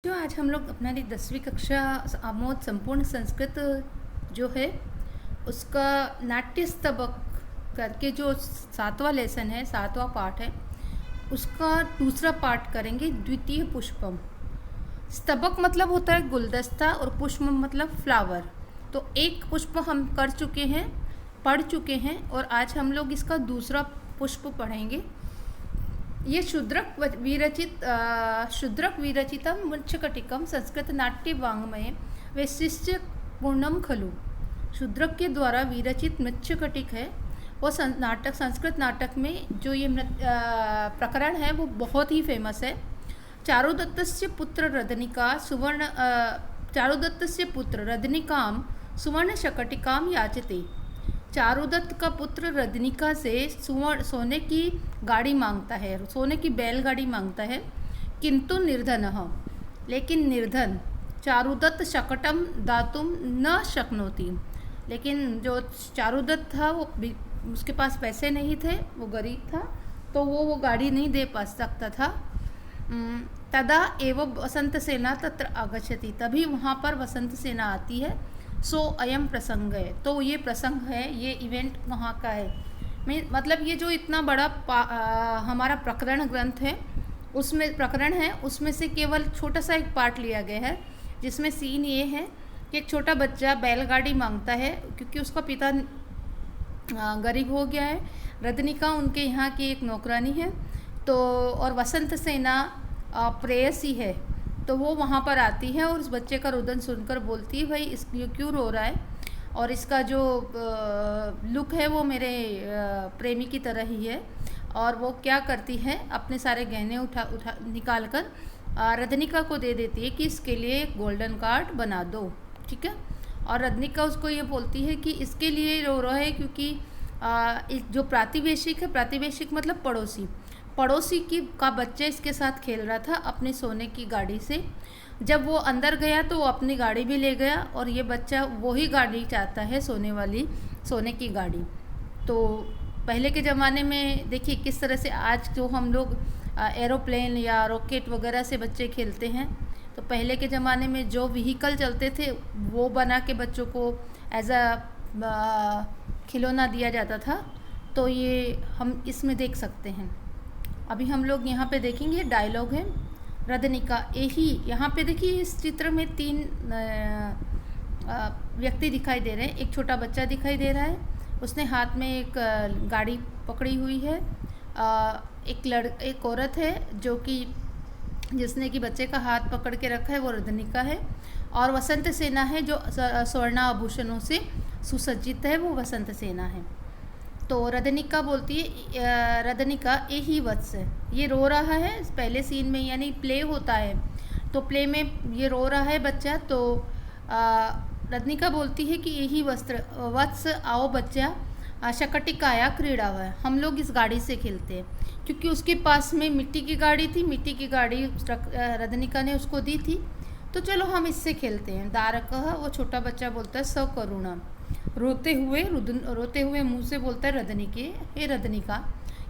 जो आज हम लोग अपना 10वीं कक्षा आमोद संपूर्ण संस्कृत जो है उसका नाट्य स्तबक करके जो 7वां लेसन है, 7वां पाठ है, उसका दूसरा पाठ करेंगे। द्वितीय पुष्पम। स्तबक मतलब होता है गुलदस्ता और पुष्प मतलब फ्लावर। तो एक पुष्प हम कर चुके हैं, पढ़ चुके हैं, और आज हम लोग इसका दूसरा पुष्प पढ़ेंगे। ये शूद्रक विरचितम मृच्छकटिकम संस्कृत नाट्य वाङ्मय वैशिष्ट्य पूर्णम खलु। शूद्रक के द्वारा विरचित मृच्छकटिक है वो संस्कृत नाटक में जो ये प्रकरण है वो बहुत ही फेमस है। चारुदत्तस्य पुत्र रदनिकाम सुवर्ण शकटिकाम याचते। चारुदत्त का पुत्र रदनिका से सोने की गाड़ी मांगता है, सोने की बैलगाड़ी मांगता है, किंतु निर्धनः, लेकिन निर्धन। चारुदत्त शकटम दातुम न शक्नोति, लेकिन जो चारुदत्त था वो उसके पास पैसे नहीं थे, वो गरीब था, तो वो गाड़ी नहीं दे पा सकता था। तदा एवं वसंत सेना तत्र आगच्छति, तभी वहाँ पर वसंत सेना आती है। सो अयम प्रसंग है, तो ये प्रसंग है, ये इवेंट वहाँ का है। मतलब ये जो इतना बड़ा हमारा प्रकरण ग्रंथ है, उसमें से केवल छोटा सा एक पार्ट लिया गया है, जिसमें सीन ये है कि एक छोटा बच्चा बैलगाड़ी मांगता है क्योंकि उसका पिता गरीब हो गया है। रदनिका उनके यहाँ की एक नौकरानी है, तो और वसंत सेना प्रेयसी है, तो वो वहाँ पर आती है और उस बच्चे का रुदन सुनकर बोलती है, भाई ये क्यों रो रहा है, और इसका जो लुक है वो मेरे प्रेमी की तरह ही है। और वो क्या करती है, अपने सारे गहने उठा निकाल कर रदनिका को दे देती है कि इसके लिए एक गोल्डन कार्ड बना दो, ठीक है। और रदनिका उसको ये बोलती है कि इसके लिए रो रहा है क्योंकि जो प्रातिवेशिक है, प्रातिवेशिक मतलब पड़ोसी का बच्चा इसके साथ खेल रहा था अपने सोने की गाड़ी से। जब वो अंदर गया तो वो अपनी गाड़ी भी ले गया, और ये बच्चा वही गाड़ी चाहता है, सोने की गाड़ी। तो पहले के ज़माने में देखिए किस तरह से आज जो हम लोग एरोप्लेन या रॉकेट वगैरह से बच्चे खेलते हैं, तो पहले के ज़माने में जो व्हीकल चलते थे वो बना के बच्चों को एज अ खिलौना दिया जाता था। तो ये हम इसमें देख सकते हैं। अभी हम लोग यहाँ पे देखेंगे, डायलॉग है रदनिका एही। यहाँ पे देखिए इस चित्र में 3 व्यक्ति दिखाई दे रहे हैं। एक छोटा बच्चा दिखाई दे रहा है, उसने हाथ में एक गाड़ी पकड़ी हुई है। एक औरत है जो कि जिसने कि बच्चे का हाथ पकड़ के रखा है, वो रदनिका है। और वसंत सेना है जो स्वर्णाभूषणों से सुसज्जित है, वो वसंत सेना है। तो रदनिका बोलती है, रदनिका यही वत्स, ये रो रहा है। पहले सीन में यानी प्ले होता है, तो प्ले में ये रो रहा है बच्चा। तो रदनिका बोलती है कि यही वत्स आओ बच्चा, शकटिकाया क्रीड़ा है, हम लोग इस गाड़ी से खेलते हैं। क्योंकि उसके पास में मिट्टी की गाड़ी थी, मिट्टी की गाड़ी रदनिका ने उसको दी थी, तो चलो हम इससे खेलते हैं। दारकः, वो छोटा बच्चा बोलता है सकरुणा, रोते हुए मुंह से बोलता है हे रदनिका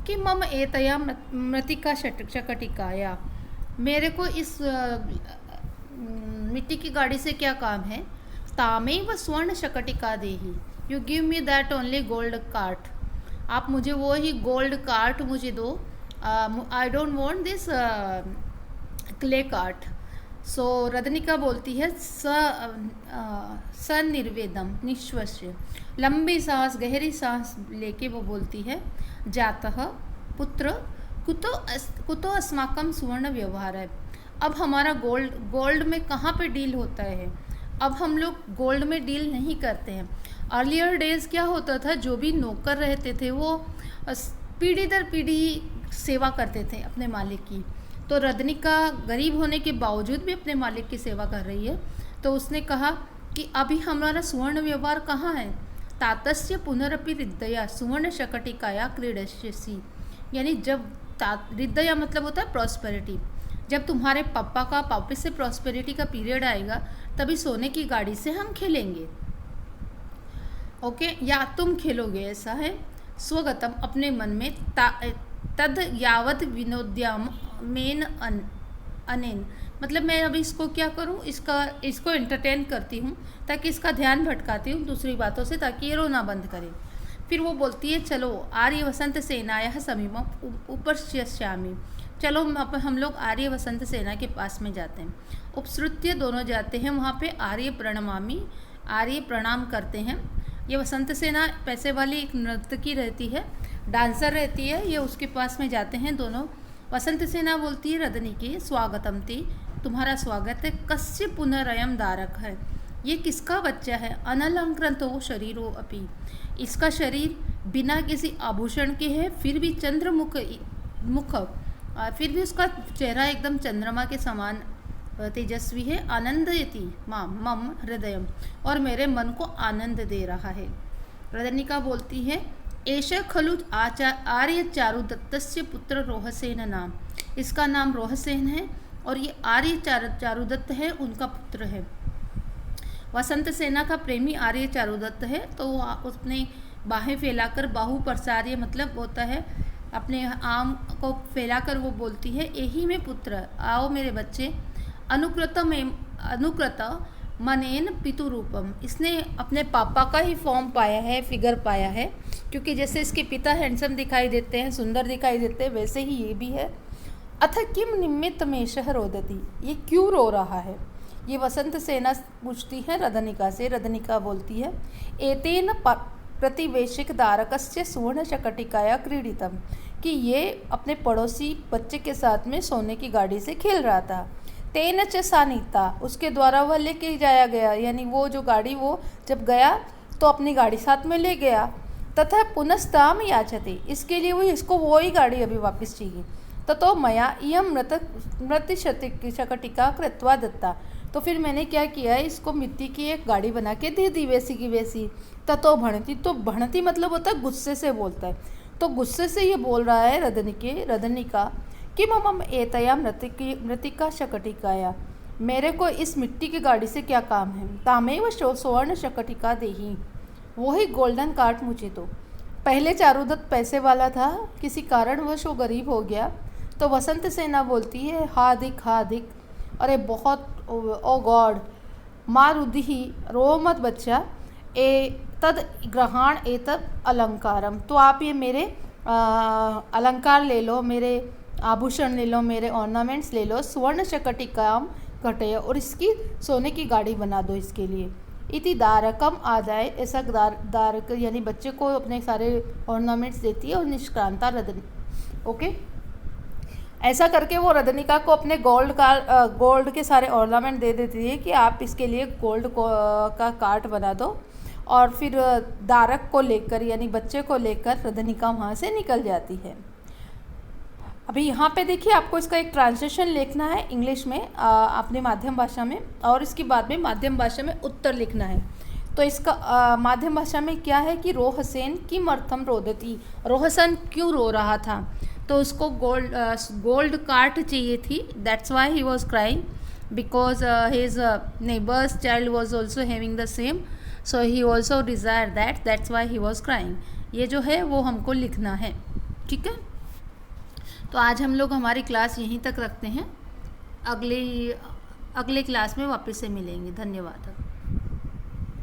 कि मम एतया मृतिका शकटिकाया, मेरे को इस मिट्टी की गाड़ी से क्या काम है। तामेव स्वर्ण शकटिका देही, you give me that only gold cart, आप मुझे वो ही गोल्ड कार्ट मुझे दो, I don't want this clay cart. So Radanika बोलती है सनिर्वेदम निश्वस्य, लंबी सांस, गहरी सांस लेके वो बोलती है, जातः पुत्र कुतो अस्माकम सुवर्ण व्यवहार है। अब हमारा गोल्ड में कहाँ पे डील होता है, अब हम लोग गोल्ड में डील नहीं करते हैं। अर्लियर डेज क्या होता था, जो भी नौकर रहते थे वो पीढ़ी दर पीढ़ी सेवा करते थे अपने मालिक की। तो रदनिका गरीब होने के बावजूद भी अपने मालिक की सेवा कर रही है। तो उसने कहा कि अभी हमारा सुवर्ण व्यवहार कहाँ है। तातस्य पुनरपि हृदया सुवर्ण शकटिकाया क्रीडस्यसि, यानी जब हृदया मतलब होता है प्रॉस्पेरिटी, जब तुम्हारे पापा का वापस से प्रॉस्पेरिटी का पीरियड आएगा तभी सोने की गाड़ी से हम खेलेंगे, ओके, या तुम खेलोगे, ऐसा है। स्वगतम, अपने मन में, तद यावत विनोद्याम मेन अनेन, मतलब मैं अभी इसको क्या करूँ, इसको एंटरटेन करती हूँ ताकि इसका ध्यान भटकाती हूँ दूसरी बातों से, ताकि ये रोना बंद करे। फिर वो बोलती है चलो आर्य वसंत सेनाया समीपम उपश्यामी, चलो हम लोग आर्य वसंत सेना के पास में जाते हैं। उपसृत्य दोनों जाते हैं वहाँ पे, आर्य प्रणमामी, आर्य प्रणाम करते हैं। ये वसंत सेना पैसे वाली एक नर्तकी रहती है, डांसर रहती है, ये उसके पास में जाते हैं दोनों। वसंत सेना बोलती है रदनी की स्वागतम ती, तुम्हारा स्वागत है। कस्य पुनरयम दारक है, ये किसका बच्चा है। अनलंकृतो शरीरो अपि, इसका शरीर बिना किसी आभूषण के है, फिर भी चंद्रमुख फिर भी उसका चेहरा एकदम चंद्रमा के समान तेजस्वी है। आनंदयति मम हृदयम, और मेरे मन को आनंद दे रहा है। रदनिका बोलती है एष खलु आर्य चारुदत्तस्य पुत्र रोहसेन नाम, इसका नाम रोहसेन है और ये आर्य चारुदत्त है, उनका पुत्र है। वसंत सेना का प्रेमी आर्य चारुदत्त है, तो उसने बाहें फैलाकर, बाहु प्रसार्य मतलब होता है अपने आम को फैलाकर वो बोलती है यही में पुत्र, आओ मेरे बच्चे। अनुकृत मनेन पितुरूपम, इसने अपने पापा का ही फॉर्म पाया है, फिगर पाया है, क्योंकि जैसे इसके पिता हैंडसम दिखाई देते हैं, सुंदर दिखाई देते हैं, वैसे ही ये भी है। अथ किम निमित्त मेषः रोदति, ये क्यों रो रहा है। ये वसंत सेना पूछती है रदनिका से। रदनिका बोलती है एतेन प्रतिवेशिक दारकस्य सुवर्ण शकटिकाया क्रीडितम, कि ये अपने पड़ोसी बच्चे के साथ में सोने की गाड़ी से खेल रहा था। तेन च सानीता, उसके द्वारा वह लेके जाया गया, यानी वो जो गाड़ी वो जब गया तो अपनी गाड़ी साथ में ले गया। तथा पुनस्ताम याचते, इसके लिए वो इसको वो ही गाड़ी अभी वापस चाहिए। ततो मया इयं मृत शकटिका कृत्वा दत्ता, तो फिर मैंने क्या किया, इसको मिट्टी की एक गाड़ी बना के दे दी वैसी की वैसी। ततो भणती, तो भणती मतलब होता है गुस्से से बोलता है, तो गुस्से से ये बोल रहा है रदनिका कि मम एतया मृतिका शकटिकाया, मेरे को इस मिट्टी की गाड़ी से क्या काम है। तामेव स्वर्ण शकटिका देही, वही गोल्डन कार्ट मुझे दो। पहले चारुदत्त पैसे वाला था, किसी कारणवश वो गरीब हो गया, तो वसंत सेना बोलती है हाधिक हाधिक, अरे बहुत, ओ गॉड, मारुदिही, रो मत बच्चा, ए तद ग्रहण एतद अलंकारम, तो आप ये मेरे अलंकार ले लो, मेरे आभूषण ले लो, मेरे ऑर्नामेंट्स ले लो। सुवर्ण शकटिकाम घटय, और इसकी सोने की गाड़ी बना दो इसके लिए। इति दारकम आदाय, ऐसा दारक यानी बच्चे को अपने सारे ऑर्नामेंट्स देती है और निष्क्रांता रदनी, ओके। ऐसा करके वो रदनिका को अपने गोल्ड के सारे ऑर्नामेंट दे देती है कि आप इसके लिए गोल्ड का कार्ट बना दो। और फिर दारक को लेकर यानी बच्चे को लेकर रदनिका वहाँ से निकल जाती है। अभी यहाँ पे देखिए आपको इसका एक ट्रांसलेशन लिखना है इंग्लिश में अपनी माध्यम भाषा में, और इसके बाद में माध्यम भाषा में उत्तर लिखना है। तो इसका माध्यम भाषा में क्या है कि रोहसेन किम अर्थम रोदती, रोहसन क्यों रो रहा था, तो उसको गोल्ड कार्ट चाहिए थी, that's why he was crying, because his neighbours child was also having the same, so he also desire that's why he was crying. ये जो है वो हमको लिखना है, ठीक है। तो आज हम लोग हमारी क्लास यहीं तक रखते हैं, अगले क्लास में वापस से मिलेंगे। धन्यवाद।